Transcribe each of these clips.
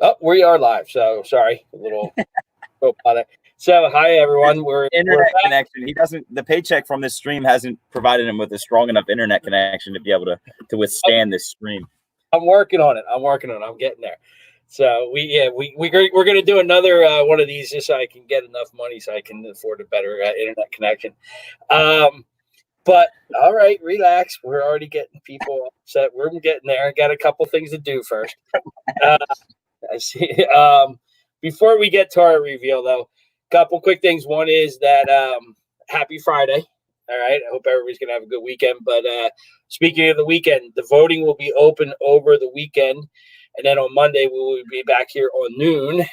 Oh, we are live. So sorry, a little robot. So hi everyone. We're internet connection. He doesn't. The paycheck from this stream hasn't provided him with a strong enough internet connection to be able to withstand this stream. I'm working on it. I'm getting there. So we're gonna do another one of these just so I can get enough money so I can afford a better internet connection. But all right, relax. We're already getting people upset. We're getting there. I got a couple things to do first. I see. Before we get to our reveal, though, couple quick things. One is that happy Friday. All right. I hope everybody's going to have a good weekend. But speaking of the weekend, the voting will be open over the weekend. And then on Monday, we will be back here on noon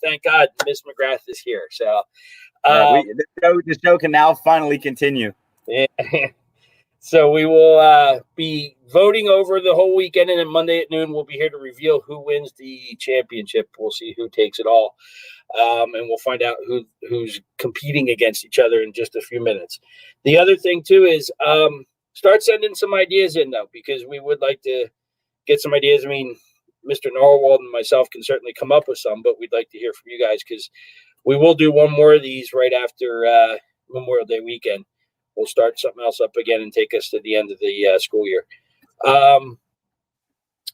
thank God, Miss McGrath is here. So the show can now finally continue. Yeah. So we will be voting over the whole weekend, and then Monday at noon we'll be here to reveal who wins the championship. We'll see who takes it all, and we'll find out who's competing against each other in just a few minutes. The other thing too is start sending some ideas in though, because we would like to get some ideas. I mean, Mr. Norwald and myself can certainly come up with some, but we'd like to hear from you guys because we will do one more of these right after Memorial Day weekend. We'll start something else up again and take us to the end of the school year.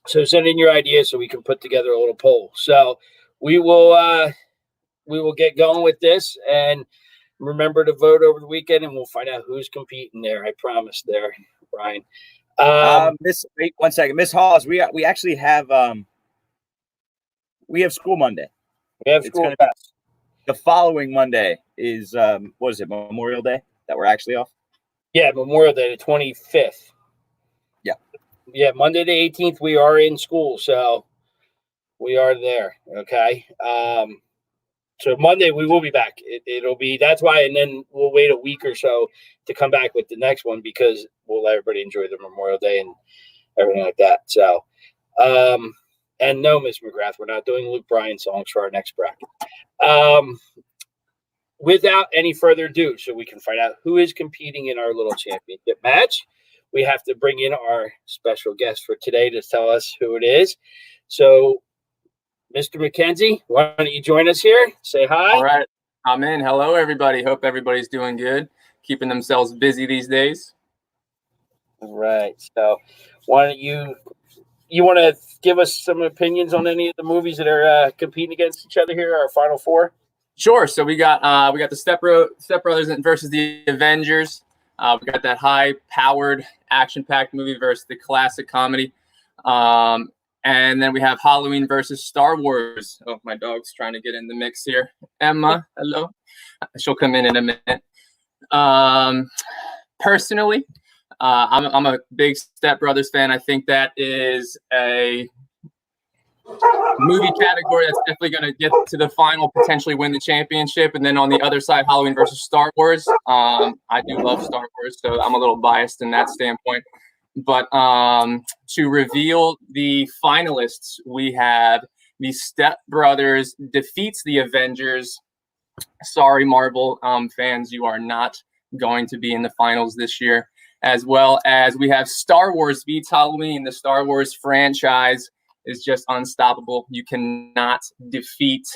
So send in your ideas so we can put together a little poll. So we will get going with this, and remember to vote over the weekend, and we'll find out who's competing there. I promise there, Brian. Wait 1 second, Miss Hawes. We actually have we have school Monday. We have school. The following Monday is what is it? Memorial Day. That we're actually off? Yeah, Memorial Day, the 25th. Yeah, Monday the 18th, we are in school, so we are there, okay? So Monday, we will be back. It'll be, that's why, and then we'll wait a week or so to come back with the next one because we'll let everybody enjoy the Memorial Day and everything like that. So, and no, Miss McGrath, we're not doing Luke Bryan songs for our next bracket. Without any further ado, so we can find out who is competing in our little championship match, we have to bring in our special guest for today to tell us who it is. So, Mr. McKenzie, why don't you join us here? Say hi. All right. I'm in. Hello, everybody. Hope everybody's doing good, keeping themselves busy these days. All right. So, why don't you want to give us some opinions on any of the movies that are competing against each other here, our final four? Sure. So we got the Step Brothers versus the Avengers. We got that high-powered, action-packed movie versus the classic comedy. And then we have Halloween versus Star Wars. Oh, my dog's trying to get in the mix here. Emma, hello. She'll come in a minute. Personally, I'm a big Step Brothers fan. I think that is a movie category that's definitely going to get to the final, potentially win the championship. And then on the other side, Halloween versus Star Wars. I do love Star Wars, so I'm a little biased in that standpoint. But to reveal the finalists, we have the Step Brothers defeats the Avengers. Sorry, Marvel fans, you are not going to be in the finals this year. As well as we have Star Wars beats Halloween. The Star Wars franchise is just unstoppable. You cannot defeat,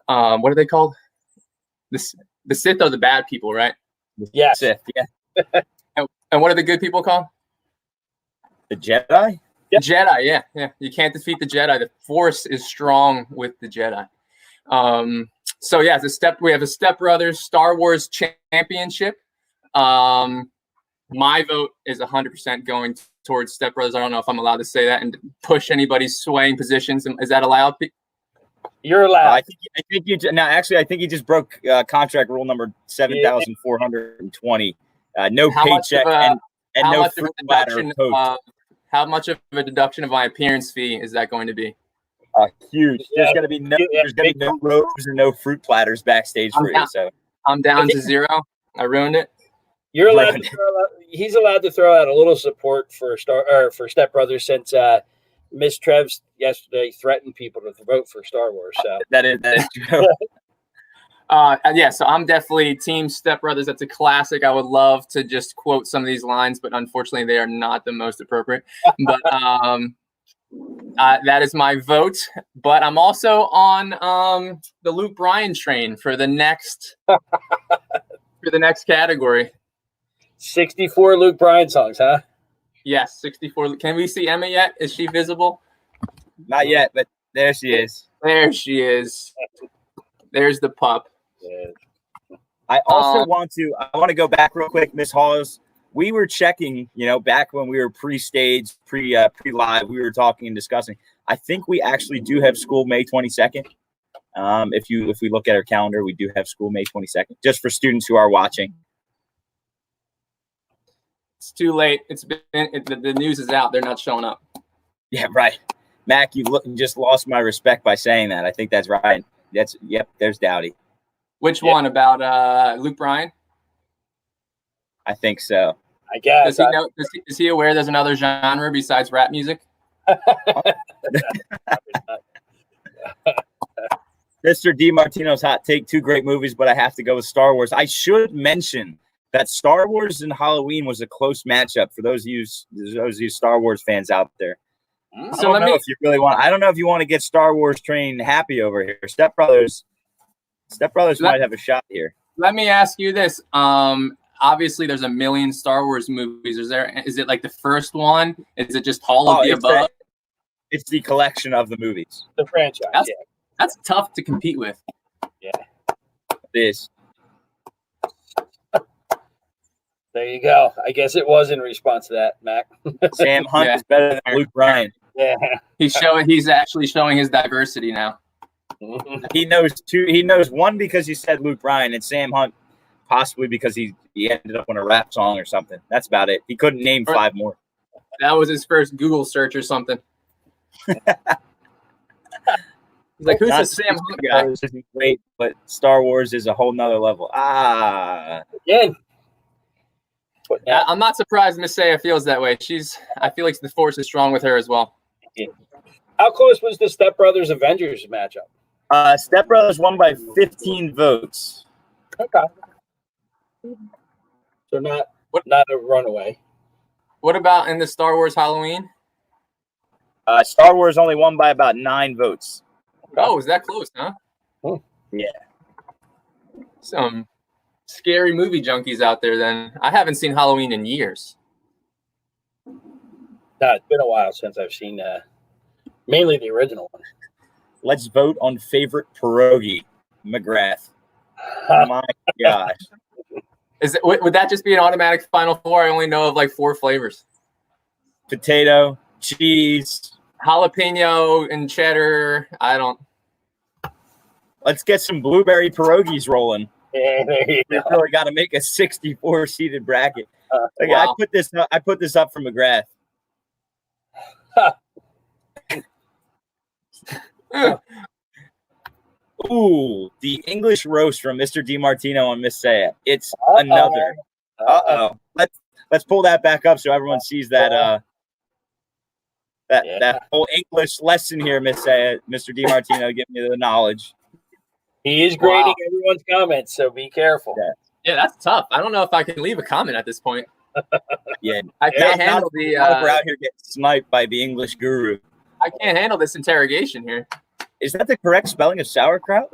what are they called? The Sith are the bad people, right? Yeah. Sith, yeah. and what are the good people called? The Jedi? Yep. Jedi, yeah. You can't defeat the Jedi. The Force is strong with the Jedi. So yeah, we have a Step Brothers Star Wars championship. My vote is 100% going towards Step Brothers. I don't know if I'm allowed to say that and push anybody's swaying positions. Is that allowed? You're allowed. I think you just broke contract rule number 7,420. No paycheck and no fruit platter. How much of a deduction of my appearance fee is that going to be? Huge. There's going to be no robes and no fruit platters backstage for you. So I'm down to zero. I ruined it. You're allowed. He's allowed to throw out a little support for Step Brothers since Miss Trevs yesterday threatened people to vote for Star Wars. So that is true. So I'm definitely Team Step Brothers. That's a classic. I would love to just quote some of these lines, but unfortunately they are not the most appropriate. But That is my vote, but I'm also on the Luke Bryan train for the next category. 64 Luke Bryan songs, huh? Yes, 64. Can we see Emma yet? Is she visible? Not yet, but there she is. There she is. There's the pup. Yeah. I also want to go back real quick, Miss Hawes. We were checking, back when we were pre-stage, pre-live, we were talking and discussing. I think we actually do have school May 22nd. If we look at our calendar, we do have school May 22nd, just for students who are watching. It's too late. The news is out. They're not showing up. Yeah, right. Mac, you just lost my respect by saying that. I think that's right. There's Dowdy. Which one about Luke Bryan? I think so. I guess. Does he know? Is he aware there's another genre besides rap music? Mr. DiMartino's hot take: 2 great movies, but I have to go with Star Wars. I should mention that Star Wars and Halloween was a close matchup for those of you Star Wars fans out there. So I don't know if you want to get Star Wars train happy over here. Step Brothers might have a shot here. Let me ask you this. Obviously, there's a million Star Wars movies. Is it like the first one? Is it just all of the above? It's the collection of the movies. The franchise. That's tough to compete with. Yeah. It is. There you go. I guess it was in response to that, Mac. Sam Hunt is better than Luke Bryan. Yeah. He's actually showing his diversity now. He knows 2. He knows 1 because he said Luke Bryan, and Sam Hunt possibly because he ended up on a rap song or something. That's about it. He couldn't name 5 more. That was his first Google search or something. He's like, who's this Sam Hunt guy? This isn't great, but Star Wars is a whole nother level. Again. I'm not surprised Miss Saya feels that way. I feel like the force is strong with her as well. How close was the Step Brothers Avengers matchup? Step Brothers won by 15 votes. Okay. So not a runaway. What about in the Star Wars Halloween? Star Wars only won by about 9 votes. Oh, is that close, huh? Oh. Yeah. Some scary movie junkies out there then. I haven't seen Halloween in years. No, it's been a while since I've seen mainly the original one. Let's vote on favorite pierogi, McGrath. Oh my gosh. Would that just be an automatic final 4? I only know of like 4 flavors. Potato, cheese, jalapeno and cheddar. Let's get some blueberry pierogies rolling. Yeah, there you We go. really got to make a 64 seated bracket. Okay, Wow. I put this up for McGrath. Ooh, the English roast from Mr. DiMartino on Miss Saya. It's another. Let's pull that back up so everyone sees that that whole English lesson here, Miss Saya. Mr. DiMartino, give me the knowledge. He is grading everyone's comments, so be careful. Yeah, that's tough. I don't know if I can leave a comment at this point. Yeah, I can't handle we're out here getting sniped by the English guru. I can't handle this interrogation here. Is that the correct spelling of sauerkraut?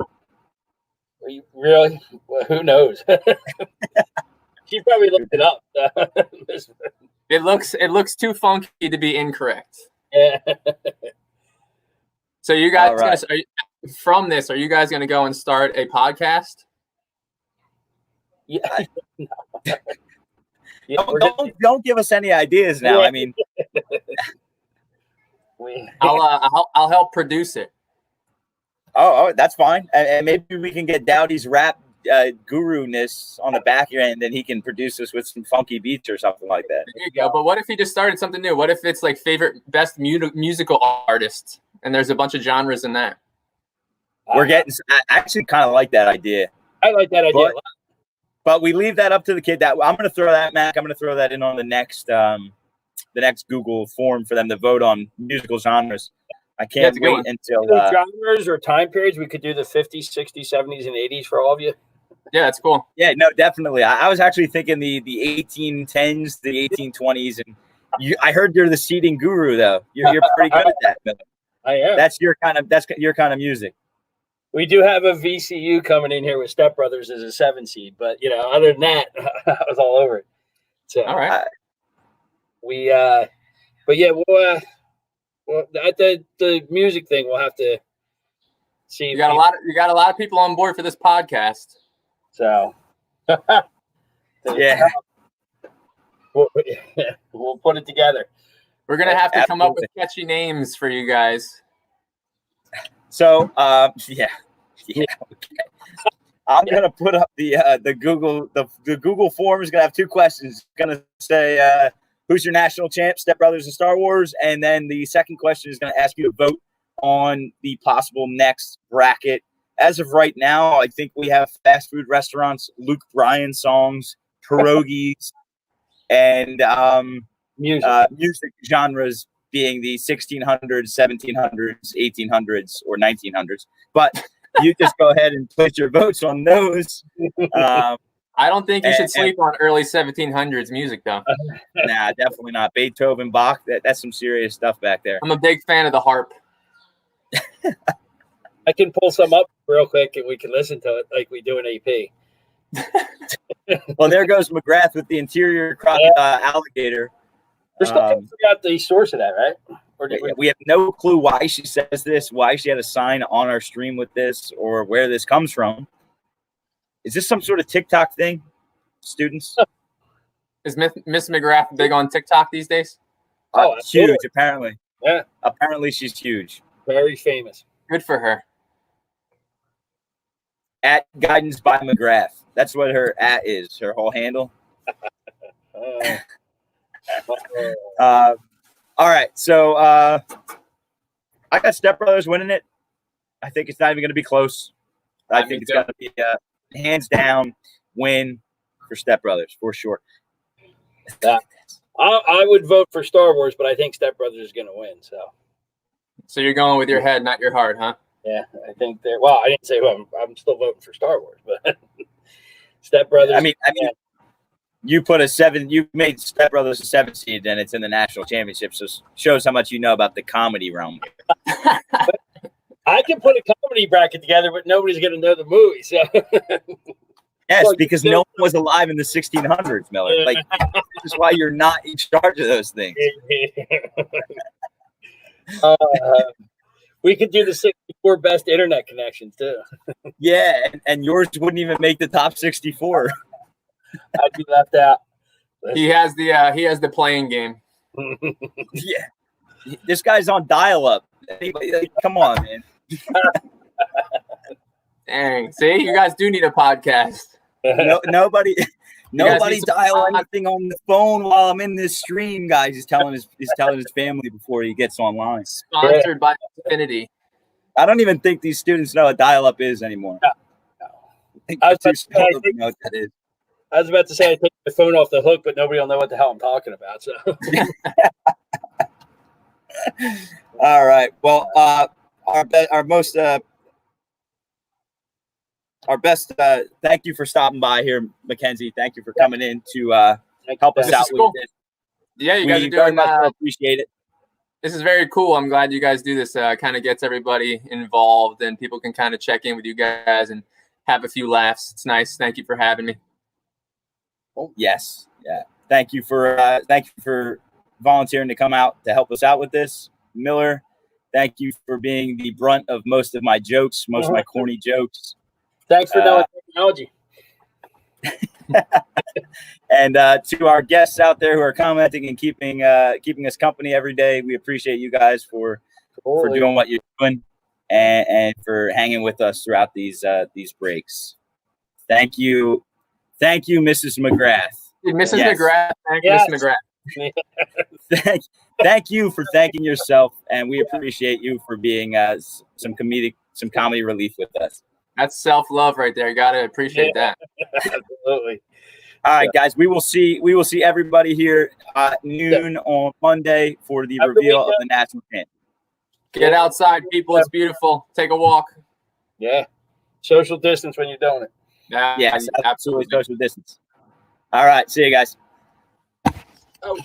Really? Well, who knows? She probably looked it up. It looks too funky to be incorrect. Yeah. So you guys, All right. from this, are you guys going to go and start a podcast? Yeah. Don't give us any ideas now. Yeah. I mean, I'll help produce it. oh, that's fine. And maybe we can get Dowdy's rap guru-ness on the back end, and he can produce us with some funky beats or something like that. There you go. But what if he just started something new? What if it's like favorite best musical artist, and there's a bunch of genres in that? I actually kind of like that idea. I like that idea. But we leave that up to the kid. That I'm going to throw that, Mac. I'm going to throw that in on the next Google form for them to vote on musical genres. I can't wait until genres or time periods. We could do the 50s, 60s, 70s, and 80s for all of you. Yeah, that's cool. Yeah, no, definitely. I was actually thinking the 1810s, the 1820s, and I heard you're the seating guru, though. You're pretty good at that, Miller. I am. That's your kind of music. We do have a VCU coming in here with Step Brothers as a 7 seed, but other than that, I was all over it. So All right. But yeah, well, at the music thing, we'll have to see. You got a lot of people on board for this podcast. So Yeah. We'll put it together. We're gonna have to come up with Absolutely. catchy names for you guys. So, yeah. Okay. I'm gonna put up the Google form is gonna have 2 questions. It's gonna say who's your national champ, Step Brothers and Star Wars, and then the second question is gonna ask you to vote on the possible next bracket. As of right now, I think we have fast food restaurants, Luke Bryan songs, pierogies, and music genres being the 1600s, 1700s, 1800s, or 1900s. But you just go ahead and place your votes on those. I don't think you should and- sleep on early 1700s music, though. Nah, definitely not. Beethoven, Bach, that's some serious stuff back there. I'm a big fan of the harp. I can pull some up real quick and we can listen to it like we do in AP. Well, there goes McGrath with the interior crocodile alligator. We're still trying to figure out the source of that, right? Or did We have no clue why she says this, why she had a sign on our stream with this, or where this comes from. Is this some sort of TikTok thing, students? Is Miss McGrath big on TikTok these days? Oh, absolutely. Huge, apparently. Yeah. Apparently, she's huge. Very famous. Good for her. At Guidance by McGrath. That's what her at is, her whole handle. All right, so I got Step Brothers winning it. I think it's not even going to be close. I think it's going to be a hands down win for Step Brothers for sure. I would vote for Star Wars, but I think Step Brothers is going to win. So you're going with your head, not your heart, huh? Yeah, I think they're. Well, I didn't say who I'm still voting for Star Wars, but Step Brothers. I mean, you put a 7. You made Step Brothers a 7 seed, and it's in the national championship. So shows how much you know about the comedy realm. I can put a comedy bracket together, but nobody's going to know the movie. So Yes, Well, because no one was alive in the 1600s, Miller. Like, this is why you're not in charge of those things. We could do the 64 best internet connections too. Yeah, and yours wouldn't even make the top 64. I'd be left out. He has the playing game. Yeah, this guy's on dial-up. Like, come on, man. Dang. See, you guys do need a podcast. Nobody need some dial fun. anything on the phone while I'm in this stream, guys. He's telling his family before he gets online. Sponsored by Xfinity. I don't even think these students know what dial-up is anymore. No. I think I was they're about too to say, small I to think- know what that is. I was about to say I take the phone off the hook, but nobody will know what the hell I'm talking about. So All right. Well, our best. Thank you for stopping by here, Mackenzie. Thank you for coming in to help us This out is with cool. this. Yeah, you guys We are very doing much appreciate it. this is very cool. I'm glad you guys do this. Kind of gets everybody involved, and people can kind of check in with you guys and have a few laughs. It's nice. Thank you for having me. Oh, yes. Yeah. Thank you for volunteering to come out to help us out with this, Miller. Thank you for being the brunt of most of my jokes, most of my corny jokes. thanks for knowing technology. And to our guests out there who are commenting and keeping us company every day, we appreciate you guys for doing what you're doing and for hanging with us throughout these breaks. Thank you, Mrs. McGrath. Mrs. Yes. McGrath. Thank you, Yes. Miss McGrath. Thank you for thanking yourself, and we appreciate you for being some comedy relief with us. That's self-love right there. You got to appreciate that. Absolutely. All right, guys, we will see everybody here at noon on Monday for the Have a good reveal of weekend. the national champ. Get outside, people. It's beautiful. Take a walk. Yeah. Social distance when you're doing it. Yes, absolutely social distance. All right, see you guys. Oh.